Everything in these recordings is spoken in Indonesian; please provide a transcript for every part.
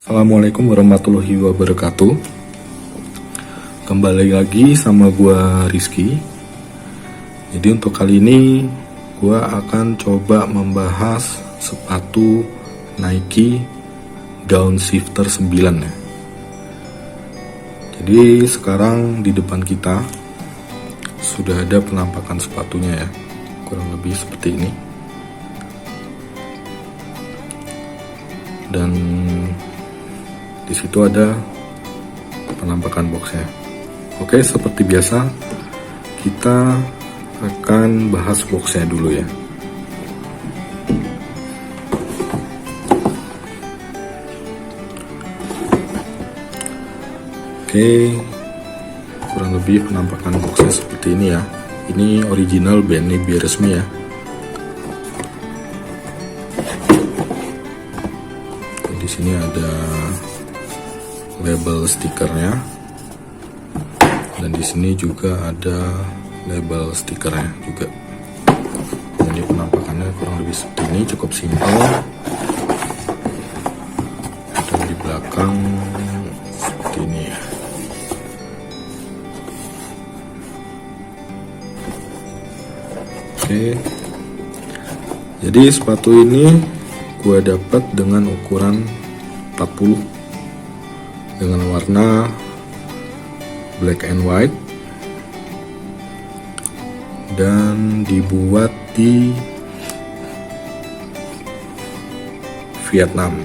Assalamualaikum warahmatullahi wabarakatuh. Kembali lagi sama gua Rizky. Jadi untuk kali ini gua akan coba membahas sepatu Nike Downshifter 9 ya. Jadi sekarang di depan kita sudah ada penampakan sepatunya ya. Kurang lebih seperti ini. Dan di situ ada penampakan boxnya. Oke, seperti biasa kita akan bahas boxnya dulu ya. Oke, kurang lebih penampakan boxnya seperti ini ya. Ini original BNIB resmi ya. Di sini ada label stikernya, dan di sini juga ada label stikernya juga. Jadi penampakannya kurang lebih seperti ini, cukup simpel. Dan di belakang seperti ini ya. Oke, jadi sepatu ini gua dapat dengan ukuran 40 dengan warna black and white dan dibuat di Vietnam.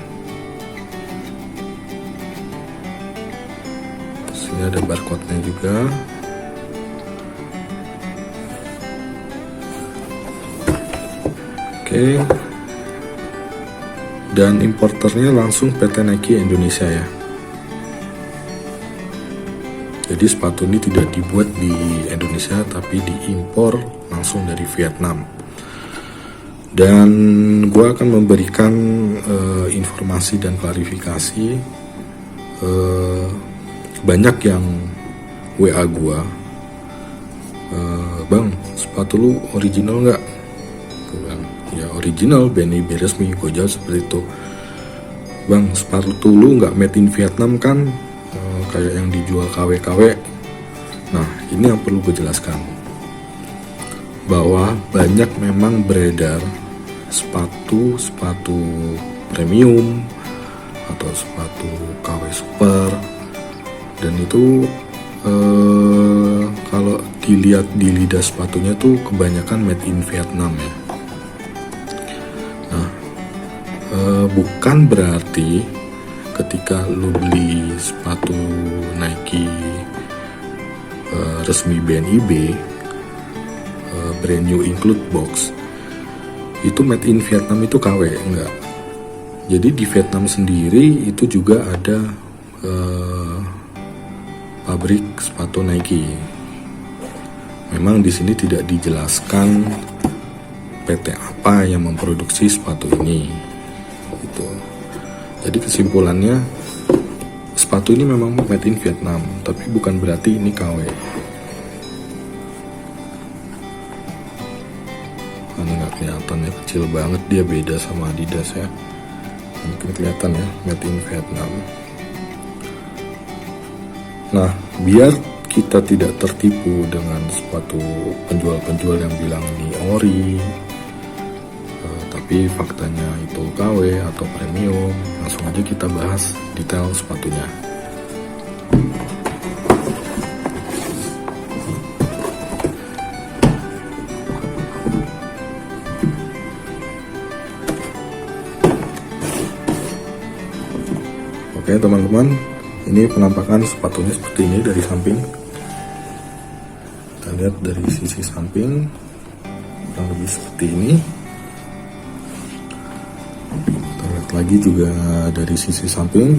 Sini ada barcode-nya juga. Oke. Dan importernya langsung PT Nike Indonesia ya. Jadi sepatu ini tidak dibuat di Indonesia tapi diimpor langsung dari Vietnam. Dan gue akan memberikan informasi dan klarifikasi. Banyak yang WA gue, bang, sepatu lu original nggak? Gue bilang, ya original, BNIB resmi. Gue jawab seperti itu. Bang, sepatu lu nggak made in Vietnam kan? Kayak yang dijual KW-KW. Nah, ini yang perlu gue jelaskan, bahwa banyak memang beredar sepatu premium atau sepatu KW super, dan itu kalau dilihat di lidah sepatunya tuh kebanyakan made in Vietnam ya. Nah, bukan berarti ketika lu beli sepatu Nike resmi BNIB brand new include box itu made in Vietnam itu KW, enggak. Jadi di Vietnam sendiri itu juga ada pabrik sepatu Nike. Memang di sini tidak dijelaskan PT apa yang memproduksi sepatu ini gitu. Jadi kesimpulannya, sepatu ini memang made in Vietnam, tapi bukan berarti ini KW. Ini nggak kelihatan ya, kecil banget, dia beda sama Adidas ya. Mungkin kelihatan ya, made in Vietnam. Nah, biar kita tidak tertipu dengan sepatu penjual-penjual yang bilang ini ori, tapi faktanya itu KW atau premium, langsung aja kita bahas detail sepatunya. Oke teman-teman, ini penampakan sepatunya seperti ini dari samping. Kita lihat dari sisi samping kurang lebih seperti ini. Lagi juga dari sisi samping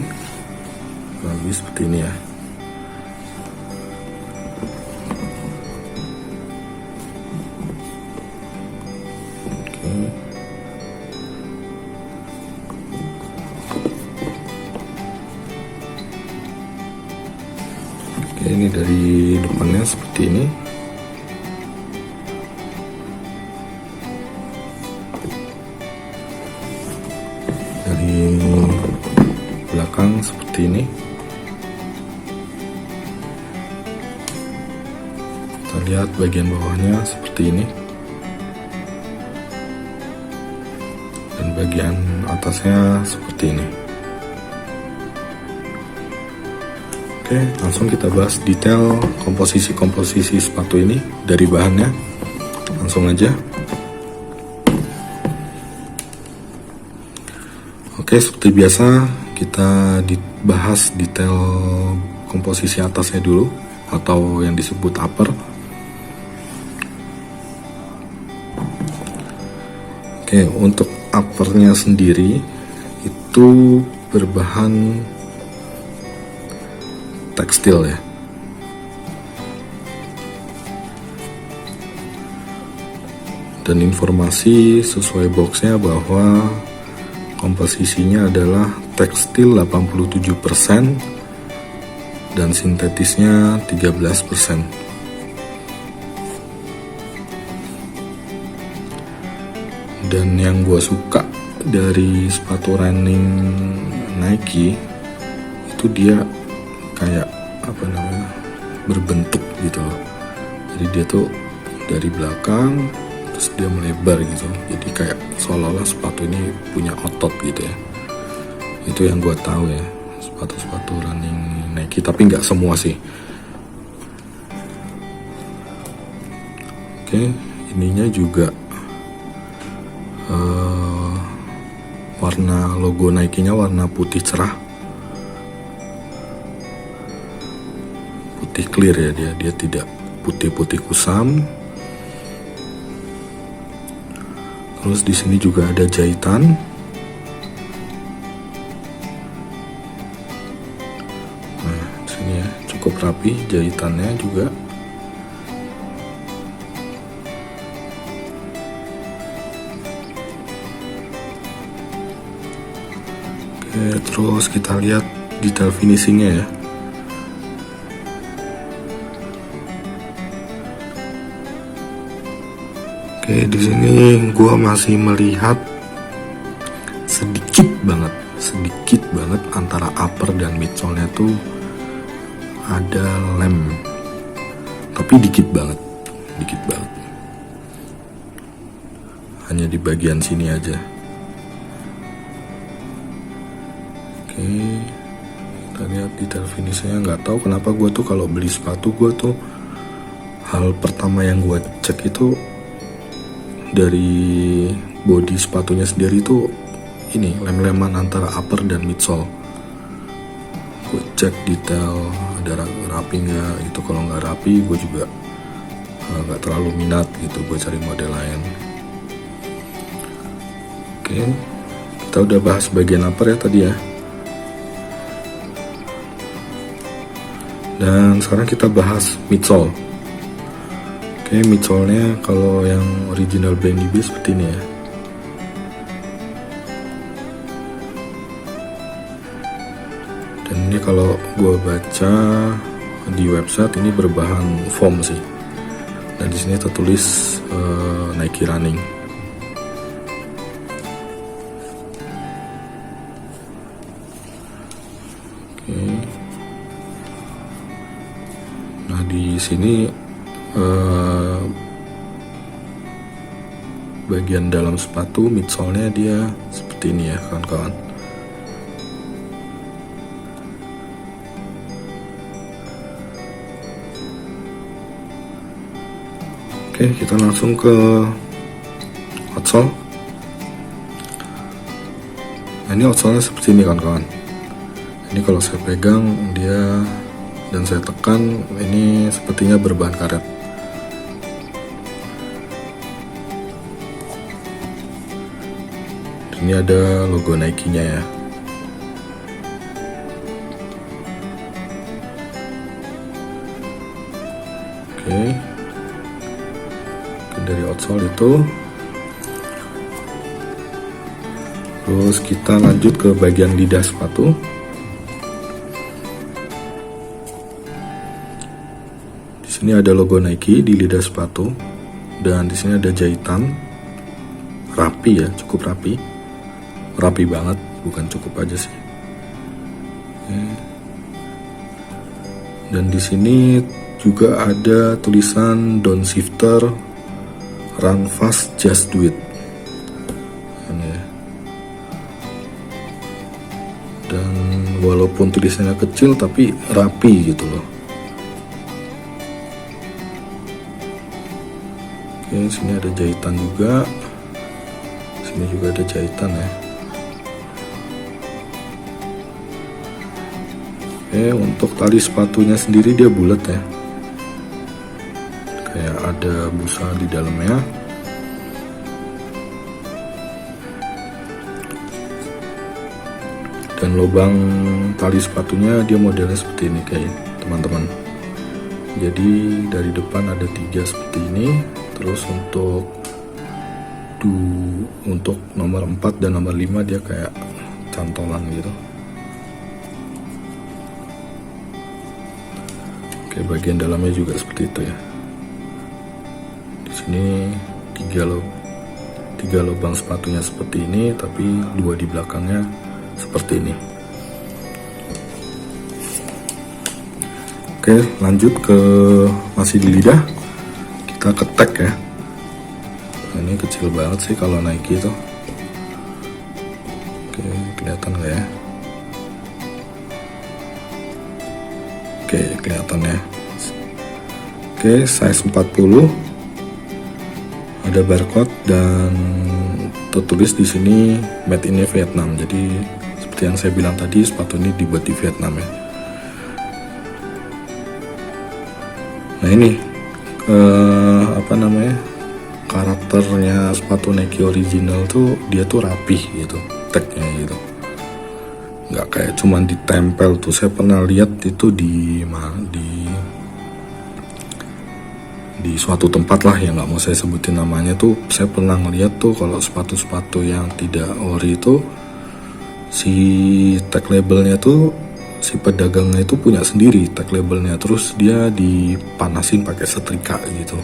lebih seperti ini ya. Oke, ini dari depannya seperti ini. Dari belakang seperti ini. Kita lihat bagian bawahnya seperti ini, dan bagian atasnya seperti ini. Oke, langsung kita bahas detail komposisi sepatu ini dari bahannya. Langsung aja. Oke, seperti biasa kita dibahas detail komposisi atasnya dulu, atau yang disebut upper. Oke, untuk uppernya sendiri itu berbahan tekstil ya. Dan informasi sesuai boxnya bahwa komposisinya adalah tekstil 87% dan sintetisnya 13%. Dan yang gue suka dari sepatu running Nike itu dia kayak berbentuk gitu loh. Jadi dia tuh dari belakang terus dia melebar gitu. Jadi kayak seolah-olah sepatu ini punya otot gitu ya. Itu yang gue tahu ya, sepatu-sepatu running Nike, tapi nggak semua sih. Oke, ininya juga warna logo Nike-nya warna putih cerah, putih clear ya, dia tidak putih-putih kusam. Terus di sini juga ada jahitan. Nah, di sini ya cukup rapi jahitannya juga. Oke, terus kita lihat detail finishingnya ya. Oke, di sini gua masih melihat sedikit banget antara upper dan midsole-nya tuh ada lem, tapi dikit banget, hanya di bagian sini aja. Oke, kita lihat detail finishnya. Nggak tahu kenapa gue tuh kalau beli sepatu, gue tuh hal pertama yang gue cek itu dari body sepatunya sendiri tuh ini lem-leman antara upper dan midsole. Gue cek detail ada rapi nggak gitu. Kalau nggak rapi, gue juga nggak terlalu minat gitu, gue cari model lain. Oke, kita udah bahas bagian upper ya tadi ya. Dan sekarang kita bahas midsole. Oke, midsole-nya kalau yang original Bendy B seperti ini ya. Dan ini kalau gue baca di website ini berbahan foam sih. Dan di sini tertulis Nike Running. Oke. Nah, di sini bagian dalam sepatu midsole-nya dia seperti ini ya kawan-kawan. Oke, kita langsung ke outsole. Nah, ini outsole-nya seperti ini kawan-kawan. Ini kalau saya pegang dia dan saya tekan, ini sepertinya berbahan karet. Ini ada logo Nike-nya ya. Oke. Dari outsole itu. Terus kita lanjut ke bagian lidah sepatu. Di sini ada logo Nike di lidah sepatu, dan di sini ada jahitan. Rapi ya, cukup rapi. Rapi banget, bukan cukup aja sih. Dan di sini juga ada tulisan Don't Shifter, Run Fast, Just Do It. Ini ya. Dan walaupun tulisannya kecil tapi rapi gitu loh. Oke, sini ada jahitan juga. Sini juga ada jahitan ya. Oke, untuk tali sepatunya sendiri dia bulat ya. Kayak ada busa di dalamnya. Dan lubang tali sepatunya dia modelnya seperti ini kayak teman-teman. Jadi dari depan ada 3 seperti ini. Terus untuk nomor 4 dan nomor 5 dia kayak cantolan gitu. Oke, bagian dalamnya juga seperti itu ya. Di sini 3 lubang sepatunya seperti ini, tapi 2 di belakangnya seperti ini. Oke, lanjut ke masih di lidah. Kita ketek ya. Nah, ini kecil banget sih kalau Nike itu. Oke, kelihatan nggak ya? Oke, kelihatan ya. Oke, size 40. Ada barcode dan tertulis di sini made in Vietnam. Jadi seperti yang saya bilang tadi, sepatu ini dibuat di Vietnam ya. Nah, ini karakternya sepatu Nike original tuh dia tuh rapih gitu, tagnya gitu. Nggak kayak cuman ditempel tuh. Saya pernah lihat itu di suatu tempat lah yang nggak mau saya sebutin namanya tuh. Saya pernah ngeliat tuh kalau sepatu-sepatu yang tidak ori itu si tag labelnya tuh, si pedagangnya itu punya sendiri tag labelnya, terus dia dipanasin pakai setrika gitu.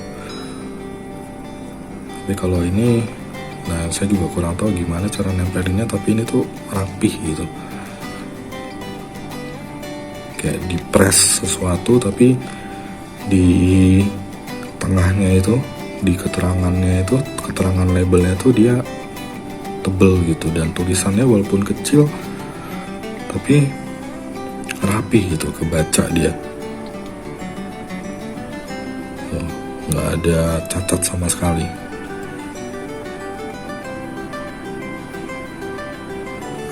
Tapi kalau ini, nah saya juga kurang tahu gimana cara nempelinnya, tapi ini tuh rapih gitu. Kayak dipres sesuatu, tapi di tengahnya itu, di keterangannya itu, keterangan labelnya tuh dia tebel gitu, dan tulisannya walaupun kecil tapi rapi gitu, kebaca dia. Nggak ada cacat sama sekali.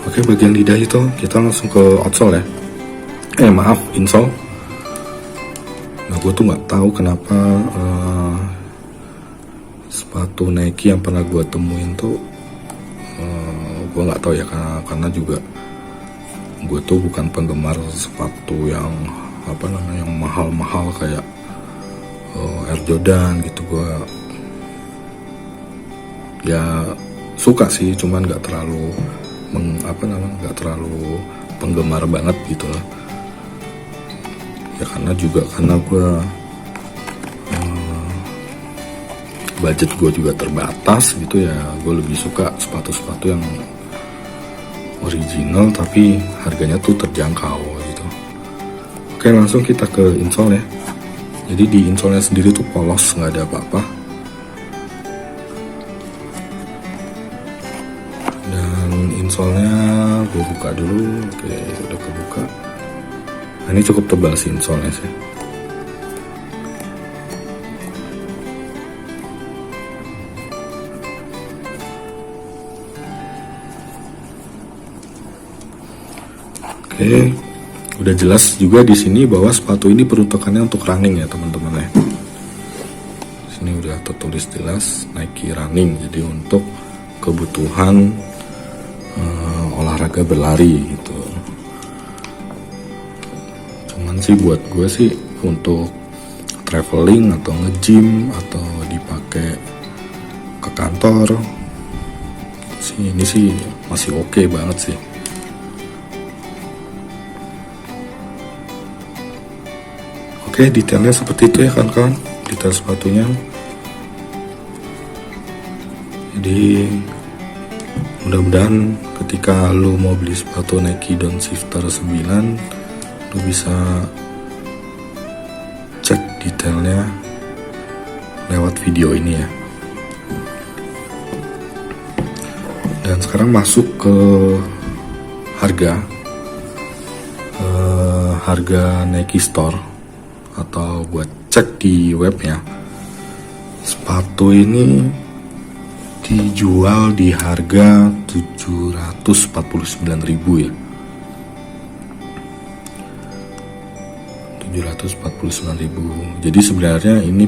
Oke, bagian lidah itu kita langsung ke outsole ya. Insole. Nah, gue tuh nggak tahu kenapa sepatu Nike yang pernah gue temuin tuh, gue nggak tahu ya, karena juga gue tuh bukan penggemar sepatu yang yang mahal-mahal kayak Air Jordan gitu. Gue ya suka sih, cuman nggak terlalu nggak terlalu penggemar banget gitu lah. Ya karena gue budget gue juga terbatas gitu ya. Gue lebih suka sepatu-sepatu yang original tapi harganya tuh terjangkau gitu. Oke, langsung kita ke insole ya. Jadi di insole sendiri tuh polos, nggak ada apa-apa. Dan insole-nya gue buka dulu. Oke, udah kebuka. Nah, ini cukup tebal sih insole-nya sih. Oke, udah jelas juga di sini bahwa sepatu ini peruntukannya untuk running ya teman-teman ya. Di sini udah tertulis jelas Nike Running, jadi untuk kebutuhan olahraga berlari gitu. Cuman sih buat gue sih untuk traveling atau nge-gym atau dipakai ke kantor sih, ini sih masih oke banget sih. Oke, detailnya seperti itu ya kawan-kawan, detail sepatunya. Jadi Mudah-mudahan ketika lo mau beli sepatu Nike Downshifter 9, lo bisa cek detailnya lewat video ini ya. Dan sekarang masuk ke harga Nike Store, atau buat cek di webnya. Sepatu ini dijual di harga 749.000 ya. 749.000. Jadi sebenarnya ini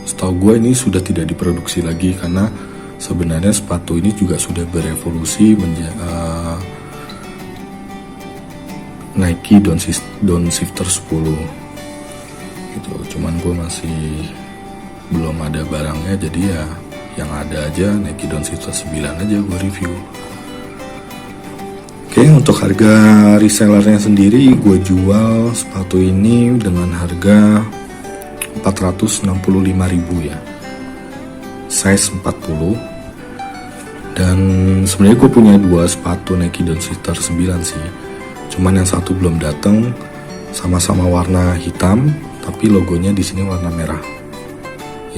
setahu gue ini sudah tidak diproduksi lagi, karena sebenarnya sepatu ini juga sudah berevolusi menjadi Nike Downshifter 10 gitu. Cuman gue masih belum ada barangnya, jadi ya yang ada aja Nike Downshifter 9 aja gue review. Oke, untuk harga resellernya sendiri gue jual sepatu ini dengan harga 465.000 ya, size 40. Dan sebenarnya gue punya 2 sepatu Nike Downshifter 9 sih, cuman yang satu belum datang, sama-sama warna hitam tapi logonya di sini warna merah.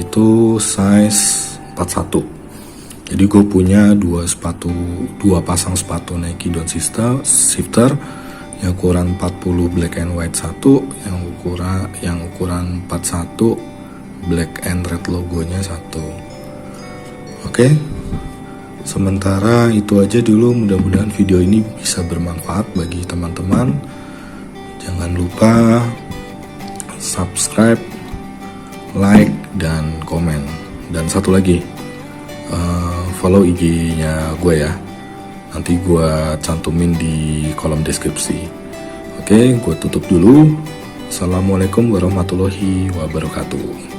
Itu size 41. Jadi gue punya 2 pasang sepatu Nike Downshifter, yang ukuran 40 black and white satu, yang ukuran 41 black and red logonya satu. Oke. Sementara itu aja dulu, mudah-mudahan video ini bisa bermanfaat bagi teman-teman. Jangan lupa subscribe, like, dan komen. Dan satu lagi, follow IG-nya gue ya. Nanti gue cantumin di kolom deskripsi. Oke, gue tutup dulu. Assalamualaikum warahmatullahi wabarakatuh.